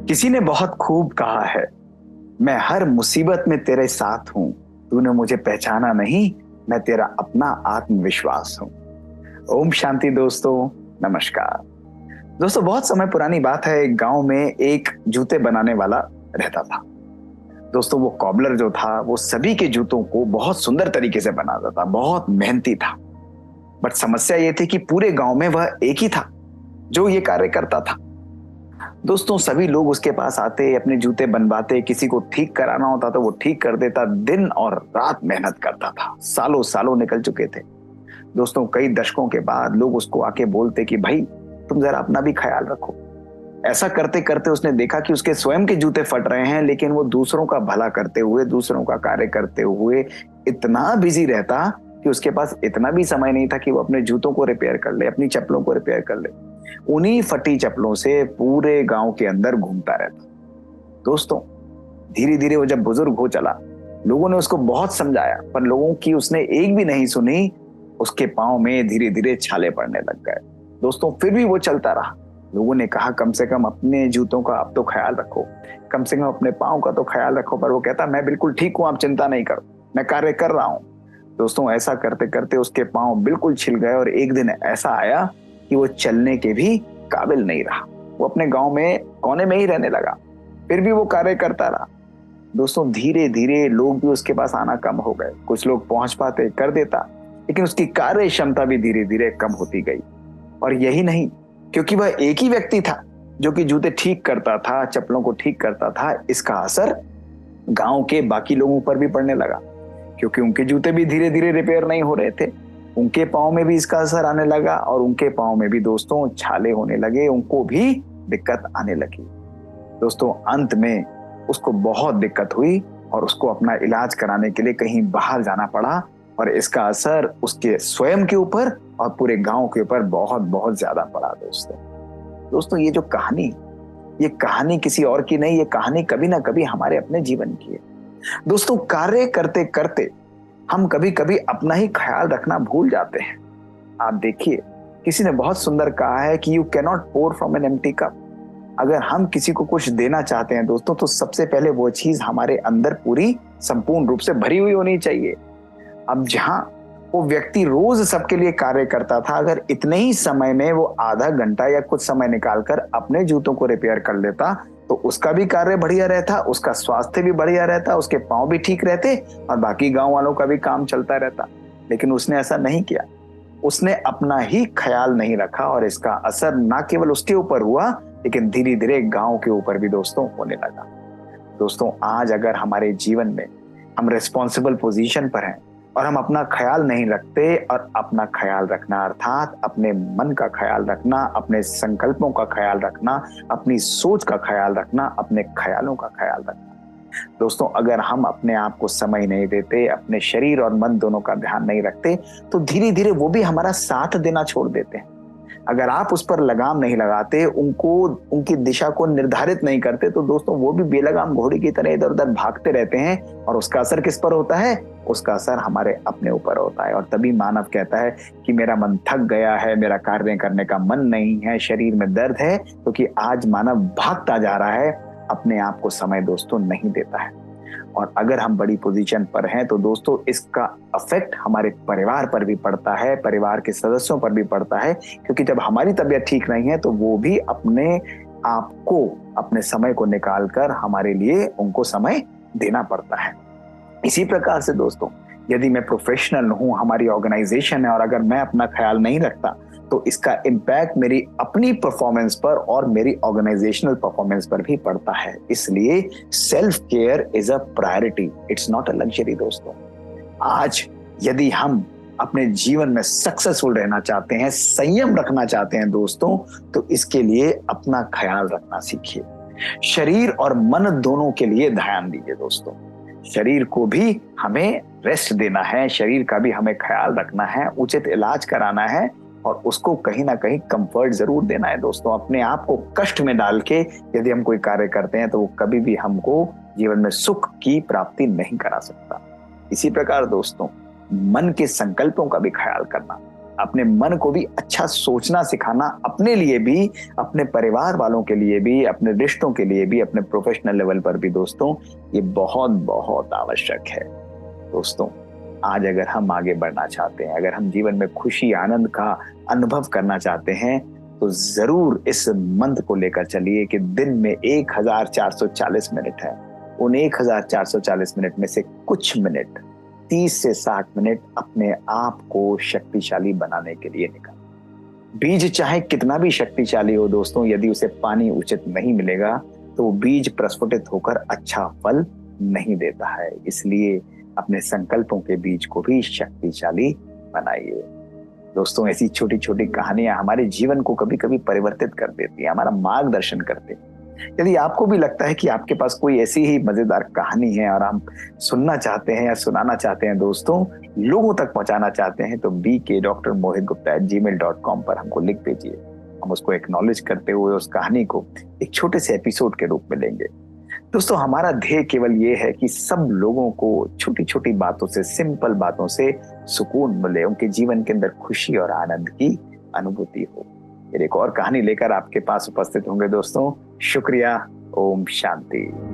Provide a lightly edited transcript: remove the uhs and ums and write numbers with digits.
किसी ने बहुत खूब कहा है, मैं हर मुसीबत में तेरे साथ हूं। तूने मुझे पहचाना नहीं, मैं तेरा अपना आत्मविश्वास हूं। ओम शांति दोस्तों, नमस्कार। दोस्तों, बहुत समय पुरानी बात है, एक गांव में एक जूते बनाने वाला रहता था। दोस्तों, वो कॉबलर जो था वो सभी के जूतों को बहुत सुंदर तरीके से बनाता था, बहुत मेहनती था। बट समस्या ये थी कि पूरे गांव में वह एक ही था जो ये कार्य करता था। दोस्तों, सभी लोग उसके पास आते, अपने जूते बनवाते, किसी को ठीक कराना होता तो वो ठीक कर देता। दिन और रात मेहनत करता था, सालों सालों निकल चुके थे। दोस्तों, कई दशकों के बाद लोग उसको आके बोलते कि भाई, तुम जरा अपना भी ख्याल रखो। ऐसा करते करते उसने देखा कि उसके स्वयं के जूते फट रहे हैं, लेकिन वो दूसरों का भला करते हुए, दूसरों का कार्य करते हुए इतना बिजी रहता कि उसके पास इतना भी समय नहीं था कि वो अपने जूतों को रिपेयर कर ले, अपनी चप्पलों को रिपेयर कर ले। उन्हीं फटी चप्पलों से पूरे गांव के अंदर घूमता रहता। दोस्तों, धीरे धीरे वो जब बुजुर्ग हो चला, लोगों ने उसको बहुत समझाया, पर लोगों की उसने एक भी नहीं सुनी। उसके पांव में धीरे धीरे छाले पड़ने लग गए। दोस्तों, फिर भी वो चलता रहा। लोगों ने कहा, कम से कम अपने जूतों का अब तो ख्याल रखो, कम से कम अपने पांव का तो ख्याल रखो। पर वो कहता, मैं बिल्कुल ठीक हूं, आप चिंता नहीं करो, मैं कार्य कर रहा हूं। दोस्तों, ऐसा करते करते उसके पांव बिल्कुल छिल गए और एक दिन ऐसा आया कि वो चलने के भी काबिल नहीं रहा। वो अपने गांव में कोने में ही रहने लगा, फिर भी वो कार्य करता रहा। दोस्तों, धीरे धीरे लोग भी उसके पास आना कम हो गए। कुछ लोग पहुंच पाते, कर देता, लेकिन उसकी कार्य क्षमता भी धीरे धीरे कम होती गई। और यही नहीं, क्योंकि वह एक ही व्यक्ति था जो कि जूते ठीक करता था, चप्पलों को ठीक करता था, इसका असर गांव के बाकी लोगों पर भी पड़ने लगा, क्योंकि उनके जूते भी धीरे धीरे रिपेयर नहीं हो रहे थे। उनके पाँव में भी इसका असर आने लगा और उनके पाँव में भी दोस्तों छाले होने लगे, उनको भी दिक्कत आने लगी। दोस्तों, अंत में उसको बहुत दिक्कत हुई और उसको अपना इलाज कराने के लिए कहीं बाहर जाना पड़ा। और इसका असर उसके स्वयं के ऊपर और पूरे गांव के ऊपर बहुत बहुत ज्यादा पड़ा। दोस्तों, ये कहानी किसी और की नहीं, ये कहानी कभी ना कभी हमारे अपने जीवन की है। दोस्तों, कार्य करते करते हम कभी कभी अपना ही ख्याल रखना भूल जाते हैं। आप देखिए, किसी ने बहुत सुंदर कहा है कि you cannot pour from an empty cup. अगर हम किसी को कुछ देना चाहते हैं दोस्तों, तो सबसे पहले वो चीज हमारे अंदर पूरी संपूर्ण रूप से भरी हुई होनी चाहिए। अब जहां वो व्यक्ति रोज सबके लिए कार्य करता था, अगर इतने ही समय में वो आधा घंटा या कुछ समय निकालकर अपने जूतों को रिपेयर कर लेता, तो उसका भी कार्य बढ़िया रहता, उसका स्वास्थ्य भी बढ़िया रहता, उसके पांव भी ठीक रहते और बाकी गांव वालों का भी काम चलता रहता। लेकिन उसने ऐसा नहीं किया। उसने अपना ही ख्याल नहीं रखा और इसका असर ना केवल उसके ऊपर हुआ, लेकिन धीरे धीरे गांव के ऊपर भी दोस्तों होने लगा। दोस्तों, आज अगर हमारे जीवन में हम रिस्पॉन्सिबल पोजीशन पर हैं और हम अपना ख्याल नहीं रखते, और अपना ख्याल रखना अर्थात अपने मन का ख्याल रखना, अपने संकल्पों का ख्याल रखना, अपनी सोच का ख्याल रखना, अपने ख्यालों का ख्याल रखना। दोस्तों, अगर हम अपने आप को समय नहीं देते, अपने शरीर और मन दोनों का ध्यान नहीं रखते, तो धीरे धीरे वो भी हमारा साथ देना छोड़ देते हैं। अगर आप उस पर लगाम नहीं लगाते, उनकी दिशा को निर्धारित नहीं करते, तो दोस्तों वो भी बेलगाम घोड़े की तरह इधर उधर भागते रहते हैं। और उसका असर किस पर होता है? उसका असर हमारे अपने ऊपर होता है। और तभी मानव कहता है कि मेरा मन थक गया है, मेरा कार्य करने का मन नहीं है, शरीर में दर्द है, क्योंकि आज मानव भागता जा रहा है, अपने आप को समय दोस्तों नहीं देता है। और अगर हम बड़ी पोजीशन पर हैं, तो दोस्तों इसका इफेक्ट हमारे परिवार पर भी पड़ता है, परिवार के सदस्यों पर भी पड़ता है, क्योंकि जब हमारी तबीयत ठीक नहीं है तो वो भी अपने आप को, अपने समय को निकालकर हमारे लिए उनको समय देना पड़ता है। इसी प्रकार से दोस्तों, यदि मैं प्रोफेशनल हूं, हमारी ऑर्गेनाइजेशन है, और अगर मैं अपना ख्याल नहीं रखता, तो इसका इम्पैक्ट मेरी अपनी परफॉर्मेंस पर और मेरी ऑर्गेनाइजेशनल परफॉर्मेंस पर भी पड़ता है। इसलिए self care is a priority, it's not a luxury. दोस्तों, आज यदि हम अपने जीवन में सक्सेसफुल रहना चाहते हैं, संयम रखना चाहते हैं दोस्तों, तो इसके लिए अपना ख्याल रखना सीखिए। शरीर और मन दोनों के लिए ध्यान दीजिए दोस्तों। शरीर को भी हमें रेस्ट देना है, शरीर का भी हमें ख्याल रखना है, उचित इलाज कराना है, और उसको कहीं ना कहीं कंफर्ट जरूर देना है दोस्तों। अपने आप को कष्ट में डाल के यदि हम कोई कार्य करते हैं, तो वो कभी भी हमको जीवन में सुख की प्राप्ति नहीं करा सकता। इसी प्रकार दोस्तों, मन के संकल्पों का भी ख्याल करना। अपने मन को भी अच्छा सोचना सिखाना, अपने लिए भी, अपने परिवार वालों के लिए भी, अपने रिश्तों के लिए भी, अपने प्रोफेशनल लेवल पर भी दोस्तों, ये बहुत बहुत आवश्यक है। दोस्तों, आज अगर हम आगे बढ़ना चाहते हैं, अगर हम जीवन में खुशी आनंद का अनुभव करना चाहते हैं, तो जरूर इस मंत्र को लेकर चलिए कि दिन में 1440 मिनट है। उन 1440 मिनट में से कुछ मिनट, 30 से 60 मिनट अपने आप को शक्तिशाली बनाने के लिए निकालें। बीज चाहे कितना भी शक्तिशाली हो दोस्तों, यदि उसे पानी उचित नहीं मिलेगा तो बीज प्रस्फुटित होकर अच्छा फल नहीं देता है। इसलिए अपने संकल्पों के बीज को भी शक्तिशाली बनाइए। दोस्तों, ऐसी छोटी छोटी कहानियां हमारे जीवन को कभी कभी परिवर्तित कर देती है, हमारा मार्गदर्शन करते हैं। यदि आपको भी लगता है कि आपके पास कोई ऐसी ही मजेदार कहानी है और हम सुनना चाहते हैं या सुनाना चाहते हैं दोस्तों, लोगों तक पहुंचाना चाहते हैं, तो bk.mohitgupta@gmail.com पर हमको लिख भेजिए। हम उसको एक्नॉलेज करते हुए उस कहानी को एक छोटे से एपिसोड के रूप में लेंगे। दोस्तों, हमारा ध्येय केवल ये है कि सब लोगों को छोटी छोटी बातों से, सिंपल बातों से सुकून मिले, उनके जीवन के अंदर खुशी और आनंद की अनुभूति हो। फिर एक और कहानी लेकर आपके पास उपस्थित होंगे दोस्तों। शुक्रिया। ओम शांति।